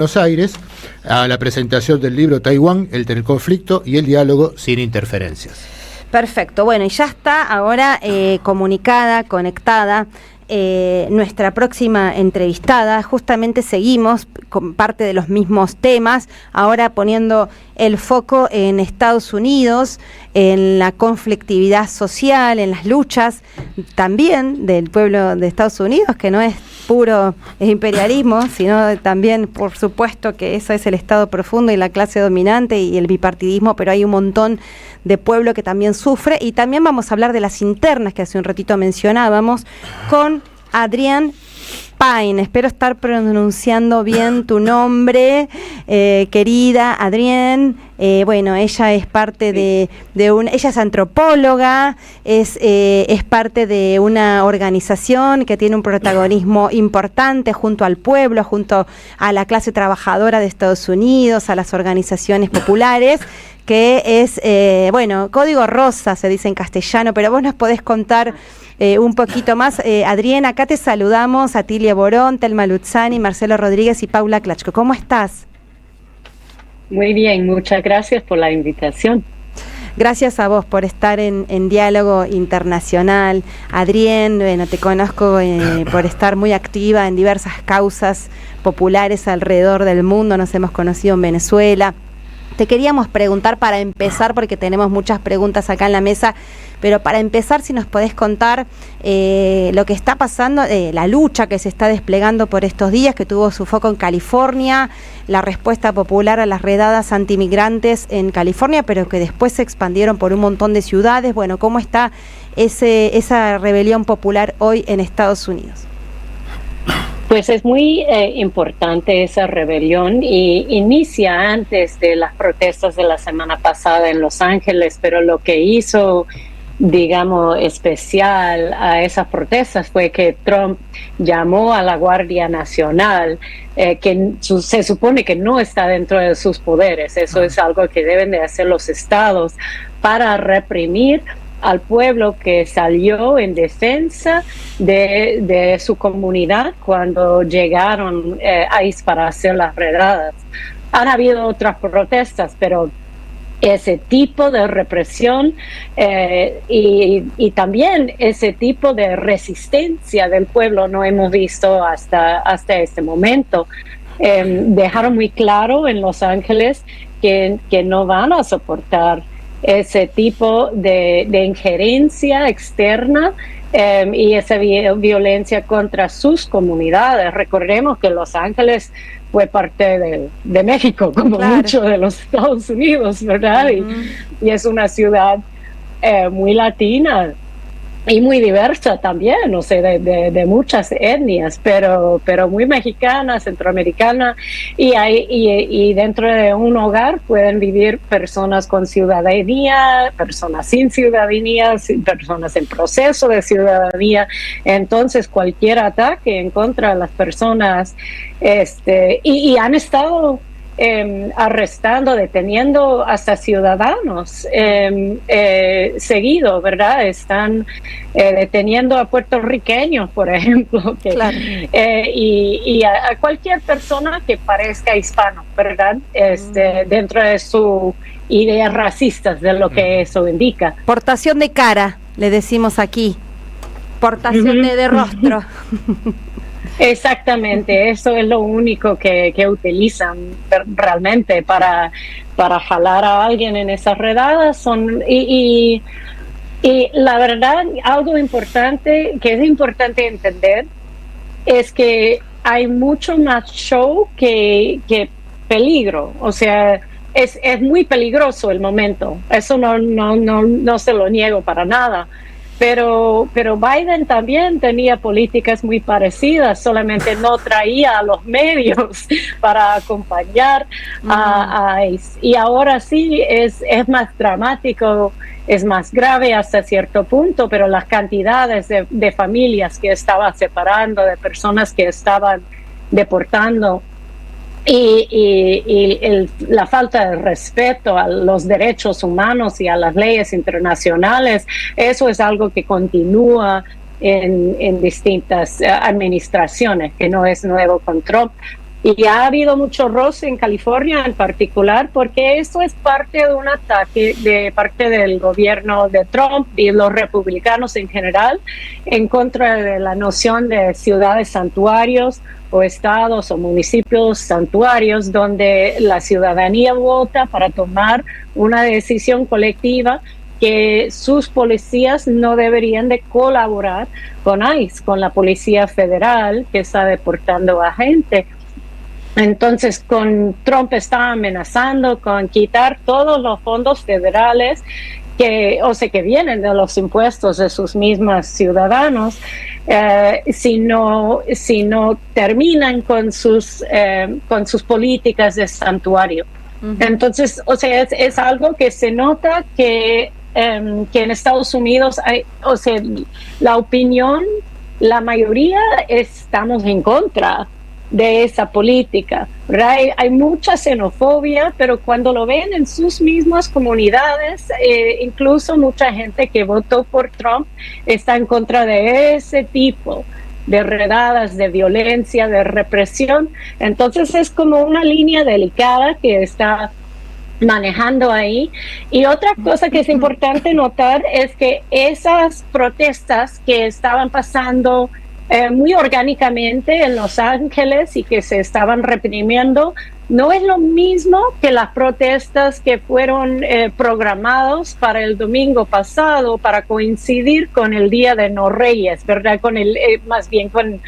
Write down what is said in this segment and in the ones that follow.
Buenos Aires a la presentación del libro Taiwán, el conflicto y el diálogo sin interferencias. Perfecto, bueno, y ya está ahora comunicada, conectada nuestra próxima entrevistada. Justamente seguimos con parte de los mismos temas, ahora poniendo el foco en Estados Unidos, en la conflictividad social, en las luchas también del pueblo de Estados Unidos, que no es puro imperialismo, sino también, por supuesto, que eso es el Estado profundo y la clase dominante y el bipartidismo, pero hay un montón de pueblo que también sufre. Y también vamos a hablar de las internas que hace un ratito mencionábamos con Adrienne Pine. Espero estar pronunciando bien tu nombre, querida Adrienne. Bueno, ella es parte ella es antropóloga, es parte de una organización que tiene un protagonismo importante junto al pueblo, junto a la clase trabajadora de Estados Unidos, a las organizaciones populares, que es, Código Rosa se dice en castellano, pero vos nos podés contar un poquito más. Adrienne, acá te saludamos, Atilia Borón, Telma Luzzani, Marcelo Rodríguez y Paula Klachko. ¿Cómo estás? Muy bien, muchas gracias por la invitación. Gracias a vos por estar en Diálogo Internacional. Adrienne, bueno, te conozco por estar muy activa en diversas causas populares alrededor del mundo. Nos hemos conocido en Venezuela. Te queríamos preguntar para empezar, porque tenemos muchas preguntas acá en la mesa, pero para empezar, si nos podés contar lo que está pasando, la lucha que se está desplegando por estos días, que tuvo su foco en California, la respuesta popular a las redadas antimigrantes en California, pero que después se expandieron por un montón de ciudades. Bueno, ¿cómo está esa rebelión popular hoy en Estados Unidos? Pues es muy importante esa rebelión y inicia antes de las protestas de la semana pasada en Los Ángeles, pero lo que hizo, digamos, especial a esas protestas fue que Trump llamó a la Guardia Nacional, que se supone que no está dentro de sus poderes. Eso es algo que deben de hacer los estados para reprimir al pueblo que salió en defensa de su comunidad cuando llegaron ahí para hacer las redadas. Han habido otras protestas, pero ese tipo de represión y también ese tipo de resistencia del pueblo no hemos visto hasta este momento. Dejaron muy claro en Los Ángeles que no van a soportar ese tipo de injerencia externa y esa violencia contra sus comunidades. Recordemos que Los Ángeles fue parte de México, como claro, mucho de los Estados Unidos, ¿verdad? Y es una ciudad muy latina y muy diversa también, o sea, de muchas etnias, pero muy mexicana, centroamericana, y dentro de un hogar pueden vivir personas con ciudadanía, personas sin ciudadanía, personas en proceso de ciudadanía. Entonces cualquier ataque en contra de las personas, y han estado arrestando, deteniendo hasta ciudadanos seguido, ¿verdad? Están deteniendo a puertorriqueños, por ejemplo, claro, y a cualquier persona que parezca hispano, ¿verdad? Dentro de su ideas racistas de lo que eso indica. Portación de cara, le decimos aquí. Portación de rostro. Exactamente, eso es lo único que utilizan realmente para jalar a alguien en esas redadas. Y la verdad, algo importante que es importante entender es que hay mucho más show que peligro. O sea, es muy peligroso el momento. Eso no se lo niego para nada. Pero Biden también tenía políticas muy parecidas, solamente no traía a los medios para acompañar a ICE. Y ahora sí es más dramático, es más grave hasta cierto punto, pero las cantidades de familias que estaba separando, de personas que estaban deportando, y la falta de respeto a los derechos humanos y a las leyes internacionales, eso es algo que continúa en distintas administraciones, que no es nuevo con Trump, Y ha habido mucho roce en California en particular, porque eso es parte de un ataque de parte del gobierno de Trump y los republicanos en general en contra de la noción de ciudades santuarios o estados o municipios santuarios, donde la ciudadanía vota para tomar una decisión colectiva que sus policías no deberían de colaborar con ICE, con la Policía Federal que está deportando a gente. Entonces, Trump está amenazando con quitar todos los fondos federales que vienen de los impuestos de sus mismos ciudadanos, si no terminan con sus políticas de santuario. Uh-huh. Entonces, es algo que se nota que en Estados Unidos hay, la opinión, la mayoría estamos en contra de esa política, ¿verdad? Hay mucha xenofobia, pero cuando lo ven en sus mismas comunidades, incluso mucha gente que votó por Trump está en contra de ese tipo de redadas, de violencia, de represión. Entonces es como una línea delicada que está manejando ahí. Y otra cosa que es importante notar es que esas protestas que estaban pasando muy orgánicamente en Los Ángeles y que se estaban reprimiendo, no es lo mismo que las protestas que fueron programados para el domingo pasado para coincidir con el Día de No Reyes, ¿verdad? Más bien con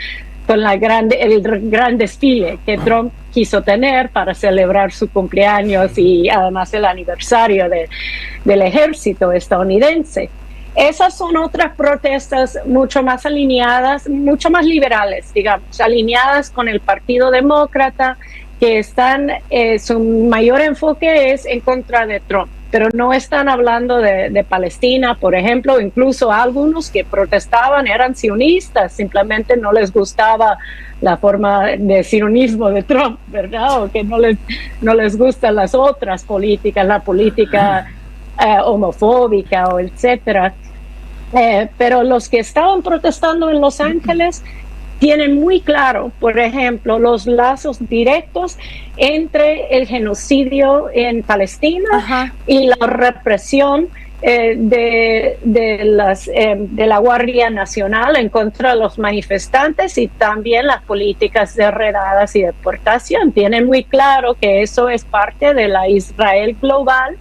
el gran desfile que Trump quiso tener para celebrar su cumpleaños y además el aniversario del ejército estadounidense. Esas son otras protestas mucho más alineadas, mucho más liberales, digamos, alineadas con el Partido Demócrata, que su mayor enfoque es en contra de Trump, pero no están hablando de Palestina, por ejemplo. Incluso algunos que protestaban eran sionistas, simplemente no les gustaba la forma de sionismo de Trump, ¿verdad? O que no les gustan las otras políticas, la política homofóbica o etcétera. Pero los que estaban protestando en Los Ángeles tienen muy claro, por ejemplo, los lazos directos entre el genocidio en Palestina, ajá, y la represión de la Guardia Nacional en contra de los manifestantes y también las políticas de redadas y deportación. Tienen muy claro que eso es parte de la Israel global,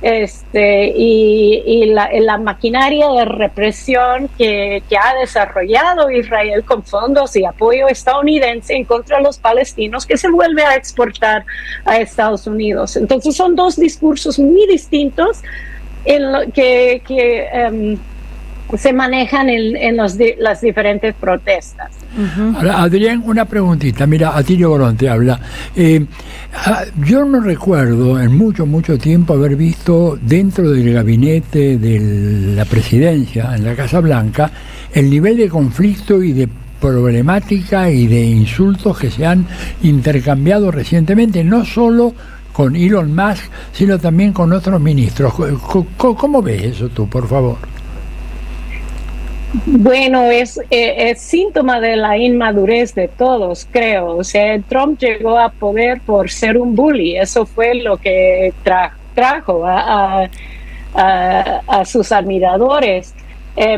y la maquinaria de represión que ha desarrollado Israel con fondos y apoyo estadounidense en contra de los palestinos, que se vuelve a exportar a Estados Unidos. Entonces son dos discursos muy distintos que se manejan en las diferentes protestas. Uh-huh. Ahora, Adrián, una preguntita. Mira, Atilio Borón te habla. Yo no recuerdo en mucho tiempo haber visto dentro del gabinete de la presidencia, en la Casa Blanca, el nivel de conflicto y de problemática y de insultos que se han intercambiado recientemente, no solo con Elon Musk, sino también con otros ministros. ¿Cómo ves eso tú, por favor? Bueno, es síntoma de la inmadurez de todos, creo. O sea, Trump llegó a poder por ser un bully. Eso fue lo que trajo a sus admiradores.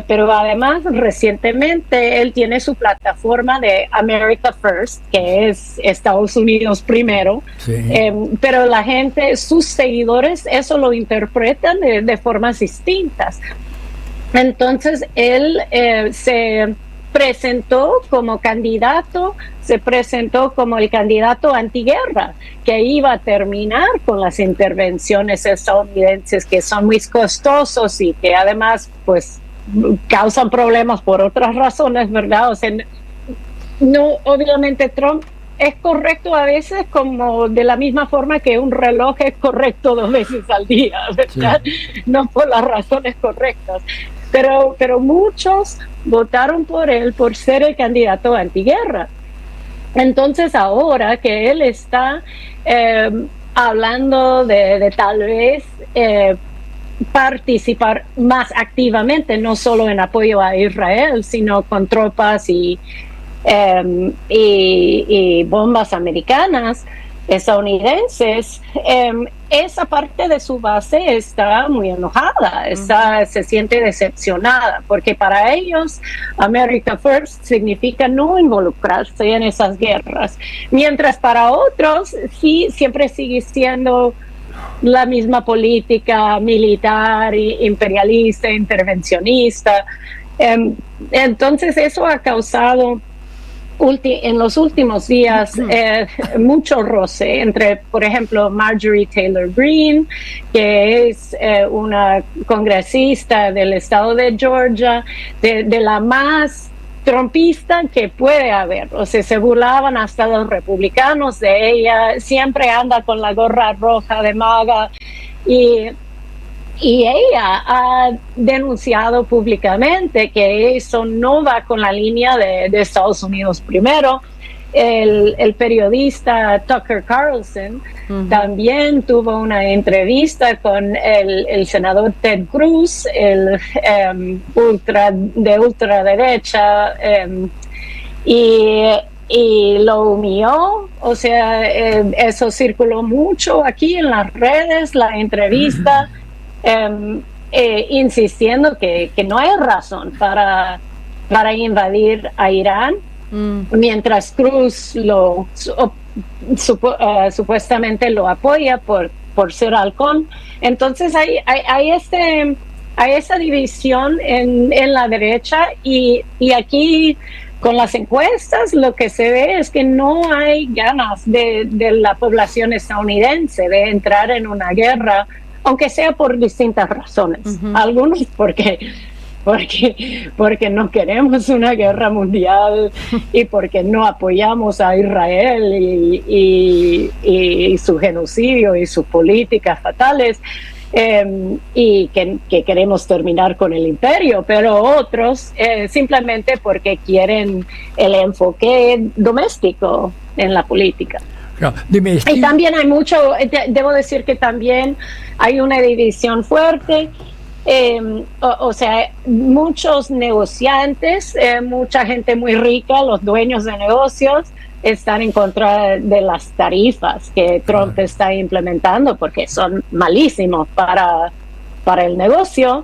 Pero además, recientemente, él tiene su plataforma de America First, que es Estados Unidos primero. Sí. Pero la gente, sus seguidores, eso lo interpretan de formas distintas. Entonces él se presentó como candidato, se presentó como el candidato antiguerra, que iba a terminar con las intervenciones estadounidenses que son muy costosos y que además pues causan problemas por otras razones, ¿verdad? O sea, no, obviamente Trump es correcto a veces, como de la misma forma que un reloj es correcto 2 veces al día, ¿verdad? Sí. No por las razones correctas. Pero muchos votaron por él por ser el candidato antiguerra. Entonces ahora que él está hablando de tal vez participar más activamente, no solo en apoyo a Israel, sino con tropas y y bombas americanas, estadounidenses, esa parte de su base está muy enojada, se siente decepcionada, porque para ellos America First significa no involucrarse en esas guerras, mientras para otros sí siempre sigue siendo la misma política militar, imperialista, intervencionista. Entonces eso ha causado en los últimos días mucho roce entre, por ejemplo, Marjorie Taylor Greene, que es una congresista del estado de Georgia, de la más trumpista que puede haber. O sea, se burlaban hasta los republicanos de ella, siempre anda con la gorra roja de MAGA, y ella ha denunciado públicamente que eso no va con la línea de Estados Unidos primero. El periodista Tucker Carlson también tuvo una entrevista con el senador Ted Cruz, el de ultraderecha, y lo humilló. O sea, eso circuló mucho aquí en las redes, la entrevista. Insistiendo que no hay razón para invadir a Irán, mientras Cruz supuestamente lo apoya por ser halcón. Entonces hay esa división en la derecha, y aquí con las encuestas lo que se ve es que no hay ganas de la población estadounidense de entrar en una guerra, aunque sea por distintas razones. Algunos porque no queremos una guerra mundial y porque no apoyamos a Israel y su genocidio y sus políticas fatales, y que queremos terminar con el imperio, pero otros simplemente porque quieren el enfoque doméstico en la política. No, dime, y también hay mucho, debo decir que también hay una división fuerte, o sea, muchos negociantes, mucha gente muy rica, los dueños de negocios, están en contra de las tarifas que Trump está implementando, porque son malísimos para el negocio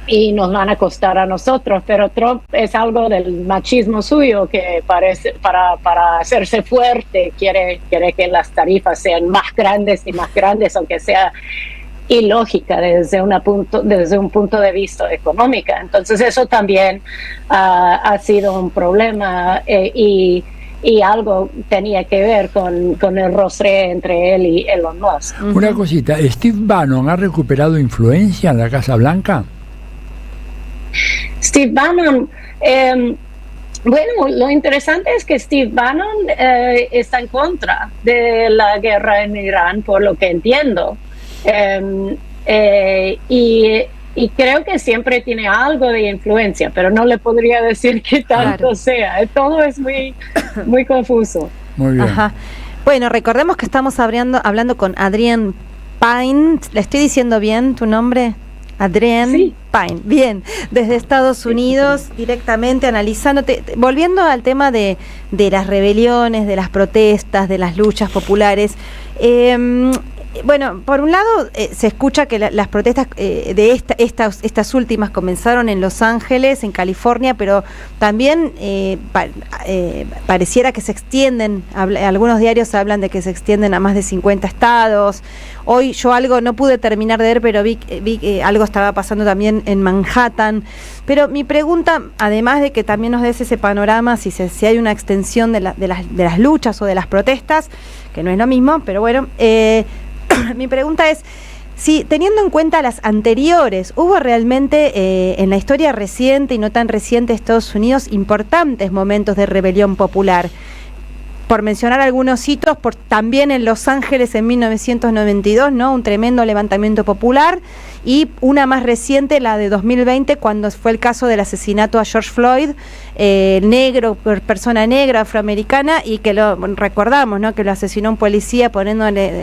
y nos van a costar a nosotros. Pero Trump es algo del machismo suyo, que parece para hacerse fuerte quiere que las tarifas sean más grandes y más grandes, aunque sea ilógica desde un punto de vista económico. Entonces eso también ha sido un problema, y algo tenía que ver con el roce entre él y Elon Musk. Una cosita, ¿Steve Bannon ha recuperado influencia en la Casa Blanca? Steve Bannon, bueno, lo interesante es que Steve Bannon está en contra de la guerra en Irán, por lo que entiendo, y creo que siempre tiene algo de influencia, pero no le podría decir qué tanto sea. Todo es muy confuso. Muy bien. Ajá. Bueno, recordemos que estamos hablando con Adrienne Pine. ¿Le estoy diciendo bien tu nombre? Adrienne Sí. Pine. Bien, desde Estados Unidos, directamente analizándote, volviendo al tema de las rebeliones, de las protestas, de las luchas populares. Bueno, por un lado se escucha que las protestas de estas últimas comenzaron en Los Ángeles, en California, pero también pareciera que se extienden. Algunos diarios hablan de que se extienden a más de 50 estados. Hoy yo algo no pude terminar de ver, pero vi que algo estaba pasando también en Manhattan. Pero mi pregunta, además de que también nos des ese panorama, si hay una extensión de las luchas o de las protestas, que no es lo mismo, pero bueno, mi pregunta es, si teniendo en cuenta las anteriores, ¿hubo realmente en la historia reciente y no tan reciente de Estados Unidos importantes momentos de rebelión popular? Por mencionar algunos hitos, también en Los Ángeles en 1992, ¿no? Un tremendo levantamiento popular, y una más reciente, la de 2020, cuando fue el caso del asesinato a George Floyd, negro, persona negra, afroamericana, y que lo recordamos, ¿no? Que lo asesinó un policía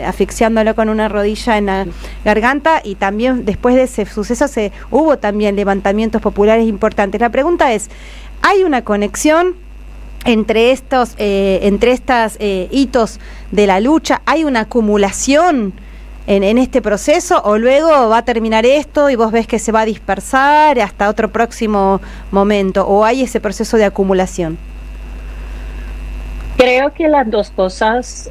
asfixiándolo con una rodilla en la garganta, y también después de ese suceso hubo también levantamientos populares importantes. La pregunta es, ¿hay una conexión entre estos hitos de la lucha, ¿hay una acumulación en este proceso o luego va a terminar esto y vos ves que se va a dispersar hasta otro próximo momento, o hay ese proceso de acumulación? Creo que las dos cosas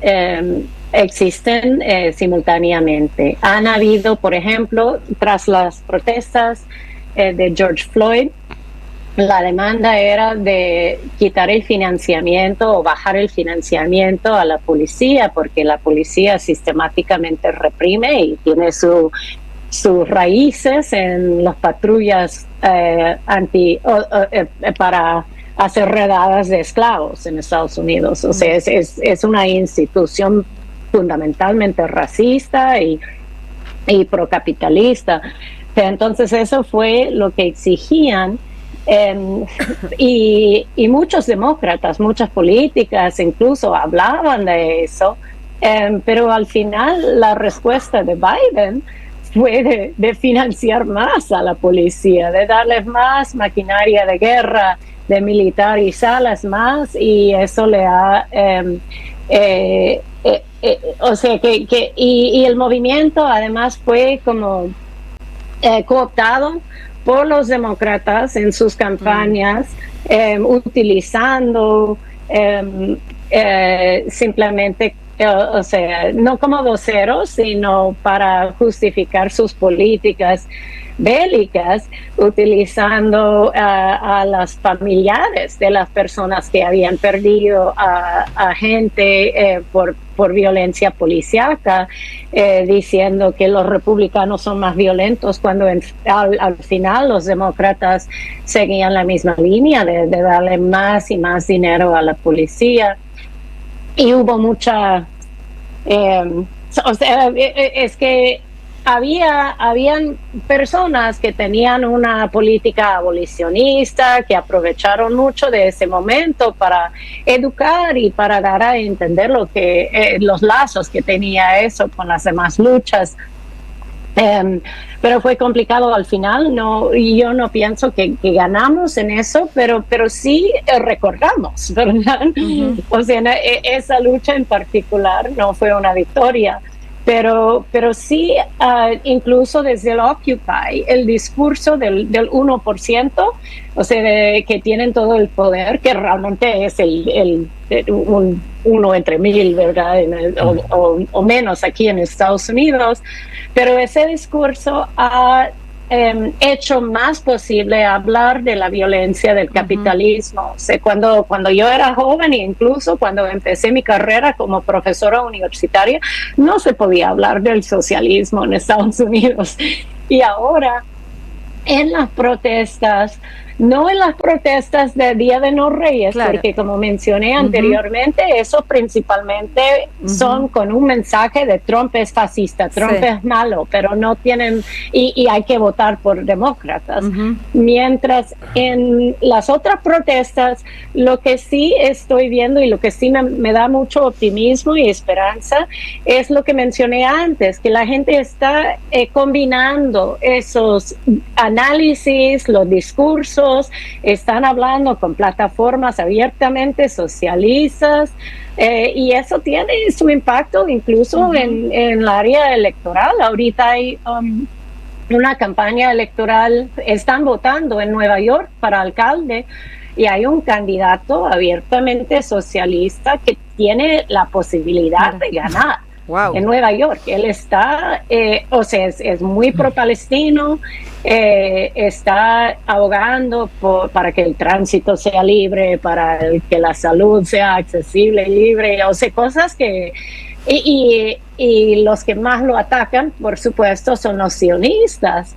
existen simultáneamente. Han habido, por ejemplo, tras las protestas de George Floyd, la demanda era de quitar el financiamiento o bajar el financiamiento a la policía, porque la policía sistemáticamente reprime y tiene sus raíces en las patrullas para hacer redadas de esclavos en Estados Unidos. O sea, es una institución fundamentalmente racista y procapitalista. Entonces eso fue lo que exigían. Y muchos demócratas, muchas políticas incluso hablaban de eso, pero al final la respuesta de Biden fue de financiar más a la policía, de darles más maquinaria de guerra, de militarizarlas más, y eso le ha o sea y el movimiento además fue como cooptado por los demócratas en sus campañas, utilizando simplemente, o sea, no como voceros, sino para justificar sus políticas bélicas, utilizando a las familiares de las personas que habían perdido a gente por violencia policíaca, diciendo que los republicanos son más violentos, cuando al final los demócratas seguían la misma línea de darle más y más dinero a la policía. Y hubo mucha... o sea, es que habían personas que tenían una política abolicionista, que aprovecharon mucho de ese momento para educar y para dar a entender lo que los lazos que tenía eso con las demás luchas. Pero fue complicado al final. Yo no pienso que ganamos en eso, pero sí recordamos, ¿verdad? Uh-huh. O sea, esa lucha en particular no fue una victoria. Pero sí, incluso desde el Occupy, el discurso del 1%, o sea, que tienen todo el poder, que realmente es un 1 entre 1000, ¿verdad? O menos aquí en Estados Unidos, pero ese discurso ha hecho más posible hablar de la violencia del capitalismo. Uh-huh. O sea, cuando yo era joven, e incluso cuando empecé mi carrera como profesora universitaria, no se podía hablar del socialismo en Estados Unidos. Y ahora, en las protestas, no en las protestas de Día de los Reyes, claro, porque como mencioné anteriormente, eso principalmente son con un mensaje de Trump es fascista, Trump es malo, pero no tienen, y hay que votar por demócratas. Mientras en las otras protestas, lo que sí estoy viendo y lo que sí me da mucho optimismo y esperanza es lo que mencioné antes, que la gente está combinando esos análisis, los discursos, están hablando con plataformas abiertamente socialistas, y eso tiene su impacto incluso en el área electoral. Ahorita hay una campaña electoral, están votando en Nueva York para alcalde, y hay un candidato abiertamente socialista que tiene la posibilidad de ganar. Wow. En Nueva York. Él está, o sea, es muy pro-palestino, está abogando para que el tránsito sea libre, para que la salud sea accesible y libre, o sea, cosas que... Y los que más lo atacan, por supuesto, son los sionistas,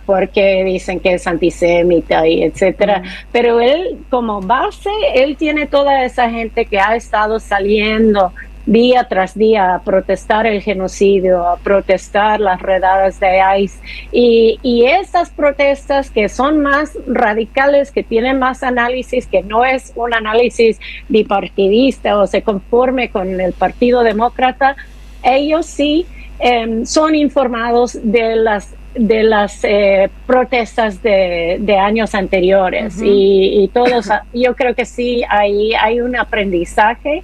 porque dicen que es antisemita y etcétera. Pero él, como base, él tiene toda esa gente que ha estado saliendo día tras día a protestar el genocidio, a protestar las redadas de ICE, y esas protestas que son más radicales, que tienen más análisis, que no es un análisis bipartidista o se conforme con el Partido Demócrata, ellos sí son informados de las de las protestas de años anteriores. Y todos, yo creo que sí hay un aprendizaje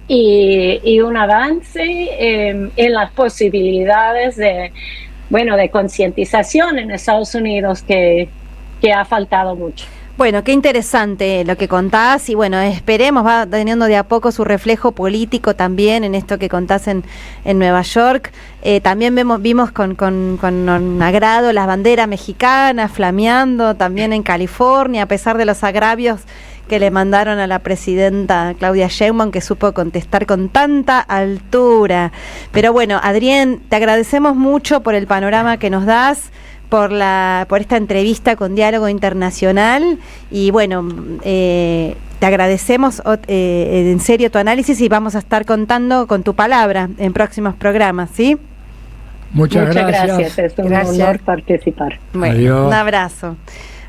y un avance en las posibilidades de concientización en Estados Unidos que ha faltado mucho. Bueno, qué interesante lo que contás y bueno, esperemos, va teniendo de a poco su reflejo político también en esto que contás en Nueva York. También vimos con agrado las banderas mexicanas flameando también en California, a pesar de los agravios que le mandaron a la presidenta Claudia Sheinbaum, que supo contestar con tanta altura. Pero bueno, Adrián, te agradecemos mucho por el panorama que nos das, por esta entrevista con Diálogo Internacional y bueno, te agradecemos en serio tu análisis y vamos a estar contando con tu palabra en próximos programas, ¿sí? Muchas gracias. Es un honor participar. Bueno, adiós.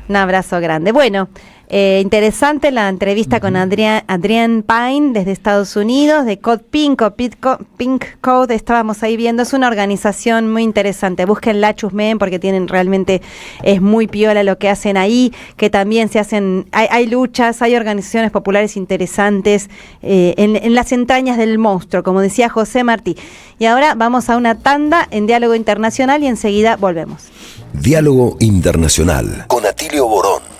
Un abrazo grande. Bueno, interesante la entrevista con Adrián Payne desde Estados Unidos, de Code Pink o Pink Code, estábamos ahí viendo, es una organización muy interesante, búsquenla, chusmeen, porque realmente es muy piola lo que hacen ahí, que también se hacen, hay luchas, hay organizaciones populares interesantes en las entrañas del monstruo, como decía José Martí. Y ahora vamos a una tanda en Diálogo Internacional y enseguida volvemos. Diálogo Internacional con Atilio Borón.